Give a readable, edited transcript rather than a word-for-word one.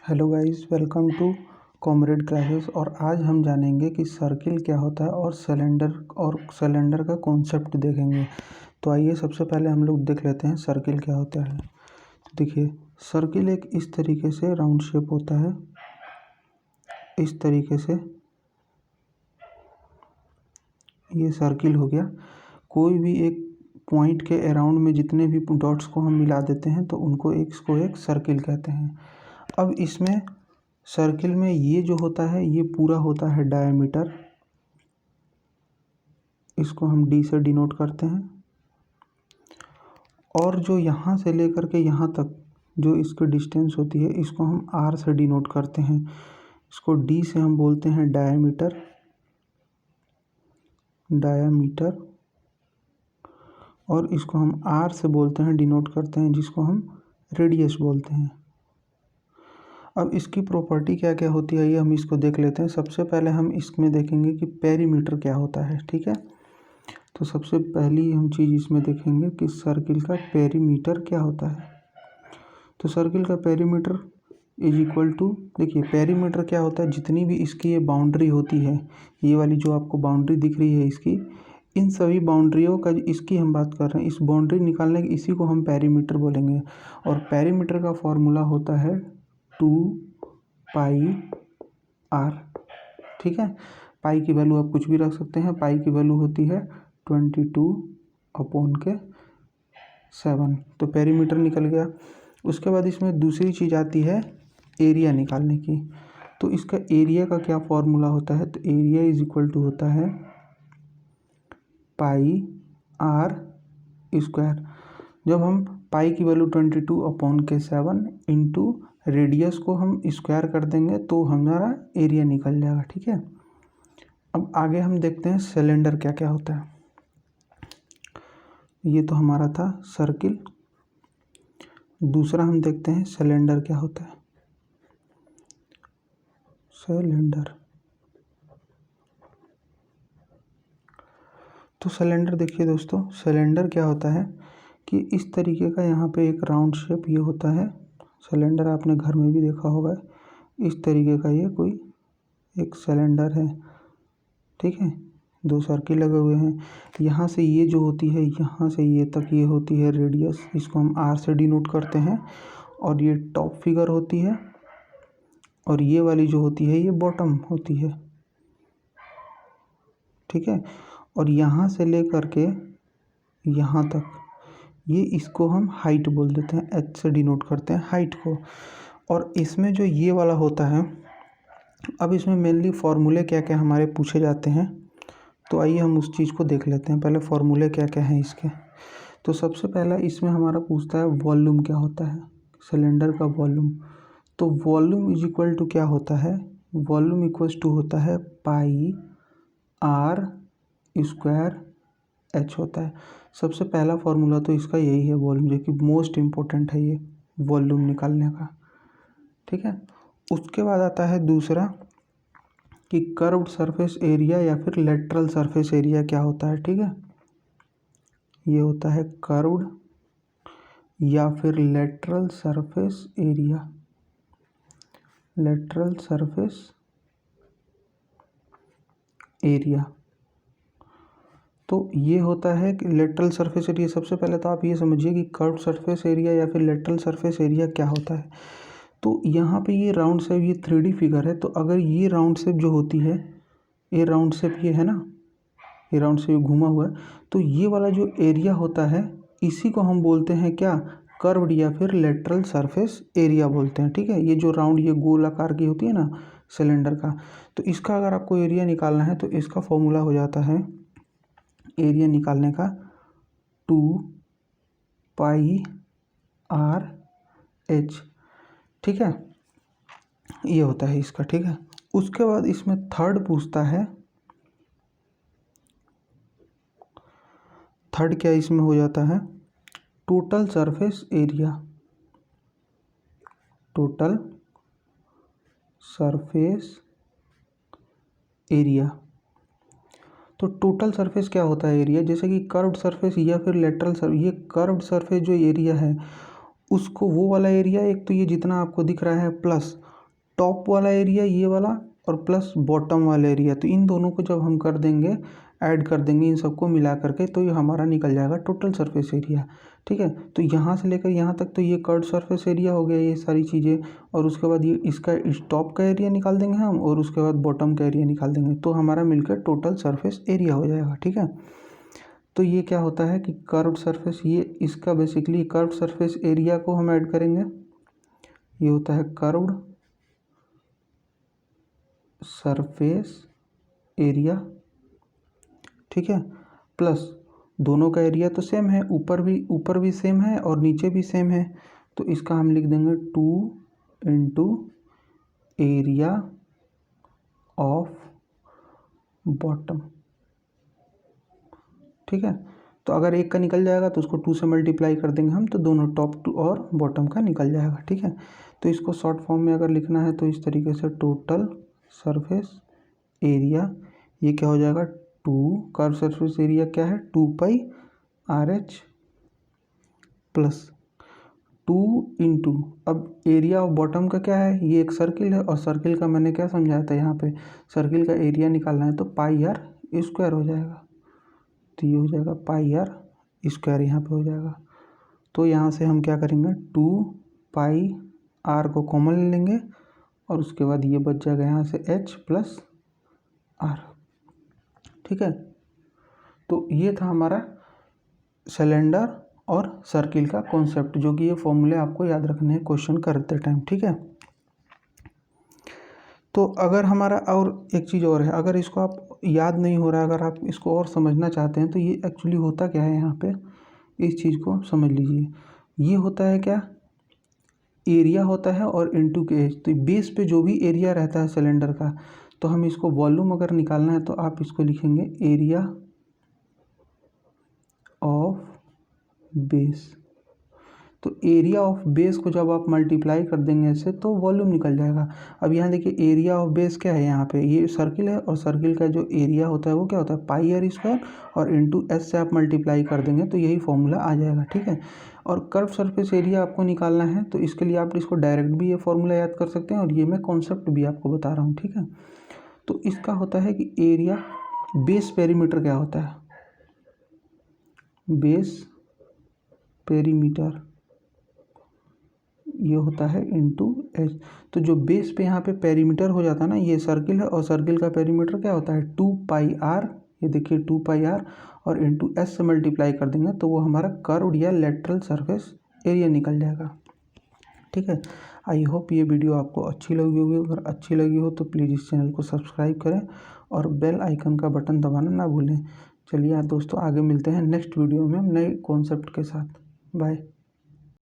Hello guys, welcome to Comrade Classes. और आज हम जानेंगे कि सर्किल क्या होता है और सिलेंडर का कॉन्सेप्ट देखेंगे। तो आइए सबसे पहले हम लोग देख लेते हैं सर्किल क्या होता है। तो देखिए, सर्किल एक इस तरीके से राउंड शेप होता है, इस तरीके से ये सर्किल हो गया। कोई भी एक पॉइंट के अराउंड में जितने भी डॉट्स को हम मिला देते हैं तो उनको एक सर्किल कहते हैं। अब इसमें सर्किल में ये जो होता है ये पूरा होता है डायमीटर, इसको हम डी से डिनोट करते हैं। और जो यहाँ से लेकर के यहाँ तक जो इसकी डिस्टेंस होती है इसको हम आर से डिनोट करते हैं। इसको डी से हम बोलते हैं डायमीटर, और इसको हम आर से बोलते हैं, डिनोट करते हैं, जिसको हम रेडियस बोलते हैं। अब इसकी प्रॉपर्टी क्या क्या होती है ये हम इसको देख लेते हैं। सबसे पहले हम इसमें देखेंगे कि पेरीमीटर क्या होता है। ठीक है, तो सबसे पहली हम चीज़ इसमें देखेंगे कि सर्किल का पेरीमीटर क्या होता है। तो सर्किल का पेरीमीटर इज इक्वल टू, देखिए पेरीमीटर क्या होता है, जितनी भी इसकी ये बाउंड्री होती है, ये वाली जो आपको बाउंड्री दिख रही है इसकी, इन सभी बाउंड्रियों का इसकी हम बात कर रहे हैं, इस बाउंड्री निकालने की, इसी को हम पेरीमीटर बोलेंगे। और पेरीमीटर का फॉर्मूला होता है 2πr। ठीक है, पाई की वैल्यू आप कुछ भी रख सकते हैं। पाई की वैल्यू होती है 22/7। तो पेरीमीटर निकल गया। उसके बाद इसमें दूसरी चीज़ आती है एरिया निकालने की। तो इसका एरिया का क्या फॉर्मूला होता है, तो एरिया इज इक्वल टू होता है πr²। जब हम पाई की वैल्यू 22/7 इंटू रेडियस को हम स्क्वायर कर देंगे तो हमारा एरिया निकल जाएगा। ठीक है, अब आगे हम देखते हैं सिलेंडर क्या क्या होता है। ये तो हमारा था सर्किल। दूसरा हम देखते हैं सिलेंडर क्या होता है। सिलेंडर, तो सिलेंडर देखिए दोस्तों, सिलेंडर क्या होता है कि इस तरीके का यहाँ पे एक राउंड शेप ये होता है। सिलेंडर आपने घर में भी देखा होगा, इस तरीके का ये कोई एक सिलेंडर है। ठीक है, दो सर्किल लगे हुए हैं। यहाँ से ये जो होती है, यहाँ से ये तक ये होती है रेडियस, इसको हम आर से डिनोट करते हैं। और ये टॉप फिगर होती है, और ये वाली जो होती है ये बॉटम होती है। ठीक है, और यहाँ से लेकर के यहाँ तक ये, इसको हम हाइट बोल देते हैं, एच से डिनोट करते हैं हाइट को। और इसमें जो ये वाला होता है, अब इसमें मेनली फार्मूले क्या क्या हमारे पूछे जाते हैं, तो आइए हम उस चीज़ को देख लेते हैं। पहले फार्मूले क्या क्या हैं इसके। तो सबसे पहला इसमें हमारा पूछता है वॉल्यूम क्या होता है, सिलेंडर का वॉल्यूम। तो वॉल्यूम इज इक्वल टू क्या होता है, वॉल्यूम इक्वल्स टू होता है πr² होता है। सबसे पहला फार्मूला तो इसका यही है वॉल्यूम, जो कि मोस्ट इम्पोर्टेंट है ये वॉल्यूम निकालने का। ठीक है, उसके बाद आता है दूसरा कि कर्व्ड सरफेस एरिया या फिर लेटरल सरफेस एरिया क्या होता है। ठीक है, ये होता है कर्व्ड या फिर lateral surface area, lateral surface area. तो ये होता है कि लेटरल सरफेस एरिया। सबसे पहले तो आप ये समझिए कि कर्व्ड सरफेस एरिया या फिर लेटरल सरफेस एरिया क्या होता है। तो यहाँ पे ये राउंड शेप, ये 3D फिगर है। तो अगर ये राउंड शेप जो होती है, ये राउंड शेप ये है ना, ये राउंड शेप घुमा हुआ है, तो ये वाला जो एरिया होता है इसी को हम बोलते हैं क्या, कर्व्ड या फिर लेटरल सरफेस एरिया बोलते हैं। ठीक है, ये जो राउंड ये गोल आकार की होती है ना सिलेंडर का, तो इसका अगर आपको एरिया निकालना है तो इसका फॉर्मूला हो जाता है एरिया निकालने का 2πr/h। ठीक है, ये होता है इसका। ठीक है, उसके बाद इसमें थर्ड पूछता है, थर्ड क्या इसमें हो जाता है, total surface area, total surface area. तो टोटल सरफेस क्या होता है एरिया, जैसे कि कर्व्ड सरफेस या फिर लेटरल सरफेस, ये कर्व्ड सरफेस जो एरिया है उसको वो वाला एरिया, एक तो ये जितना आपको दिख रहा है प्लस, टॉप वाला एरिया ये वाला और प्लस बॉटम वाला एरिया, तो इन दोनों को जब हम कर देंगे, ऐड कर देंगे इन सबको मिला करके, तो ये हमारा निकल जाएगा टोटल सरफेस एरिया। ठीक है, तो यहाँ से लेकर यहाँ तक तो ये कर्व्ड सरफेस एरिया हो गया ये सारी चीज़ें, और उसके बाद ये इसका इस टॉप का एरिया निकाल देंगे हम, और उसके बाद बॉटम का एरिया निकाल देंगे, तो हमारा मिलकर टोटल सरफेस एरिया हो जाएगा। ठीक है, तो ये क्या होता है कि कर्व्ड सरफेस, ये इसका बेसिकली कर्व्ड सरफेस एरिया को हम ऐड करेंगे, ये होता है कर्व्ड सरफेस एरिया। ठीक है, प्लस दोनों का एरिया तो सेम है, ऊपर भी सेम है और नीचे भी सेम है, तो इसका हम लिख देंगे 2 इंटू एरिया ऑफ बॉटम। ठीक है, तो अगर एक का निकल जाएगा तो उसको 2 से मल्टीप्लाई कर देंगे हम, तो दोनों टॉप और बॉटम का निकल जाएगा। ठीक है, तो इसको शॉर्ट फॉर्म में अगर लिखना है तो इस तरीके से टोटल सरफेस एरिया, ये क्या हो जाएगा 2, कर्व सरफेस एरिया क्या है 2 पाई RH प्लस 2 इंटू, अब एरिया ऑफ बॉटम का क्या है, ये एक सर्किल है और सर्किल का मैंने क्या समझाया था, यहाँ पे सर्किल का एरिया निकालना है तो पाई R स्क्वायर हो जाएगा, तो ये हो जाएगा पाई R स्क्वायर यहाँ पे हो जाएगा। तो यहाँ से हम क्या करेंगे 2 पाई R को कॉमन ले लेंगे और उसके बाद ये बच जाएगा यहाँ से H प्लस R। ठीक है, तो ये था हमारा सिलेंडर और सर्किल का कॉन्सेप्ट, जो कि ये फॉर्मूले आपको याद रखने हैं क्वेश्चन करते टाइम। ठीक है, तो अगर हमारा और एक चीज़ और है, अगर इसको आप याद नहीं हो रहा है, अगर आप इसको और समझना चाहते हैं, तो ये एक्चुअली होता क्या है, यहाँ पे इस चीज़ को समझ लीजिए। ये होता है क्या, एरिया होता है और इनटू के एज, तो बेस पे जो भी एरिया रहता है सिलेंडर का, तो हम इसको वॉल्यूम अगर निकालना है तो आप इसको लिखेंगे एरिया ऑफ बेस। तो एरिया ऑफ बेस को जब आप मल्टीप्लाई कर देंगे ऐसे तो वॉल्यूम निकल जाएगा। अब यहाँ देखिए एरिया ऑफ बेस क्या है, यहाँ पे ये सर्किल है और सर्किल का जो एरिया होता है वो क्या होता है पाई R स्क्वायर, और इंटू S से आप मल्टीप्लाई कर देंगे तो यही फॉर्मूला आ जाएगा। ठीक है, और कर्व सरफेस एरिया आपको निकालना है तो इसके लिए आप इसको डायरेक्ट भी ये फॉर्मूला याद कर सकते हैं, और ये मैं कॉन्सेप्ट भी आपको बता रहा हूँ। ठीक है, तो इसका होता है कि एरिया बेस पेरीमीटर क्या होता है, बेस पेरीमीटर ये होता है इनटू H। तो जो बेस पे यहाँ पे पेरीमीटर हो जाता है ना, ये सर्किल है और सर्किल का पेरीमीटर क्या होता है 2 पाई R, ये देखिए 2 पाई R, और इनटू S से मल्टीप्लाई कर देंगे तो वो हमारा कर्व्ड या लेटरल सरफेस एरिया निकल जाएगा। ठीक है, आई होप ये वीडियो आपको अच्छी लगी होगी, अगर अच्छी लगी हो तो प्लीज़ इस चैनल को सब्सक्राइब करें और बेल आइकन का बटन दबाना ना भूलें। चलिए दोस्तों, आगे मिलते हैं नेक्स्ट वीडियो में नए कॉन्सेप्ट के साथ। बाय।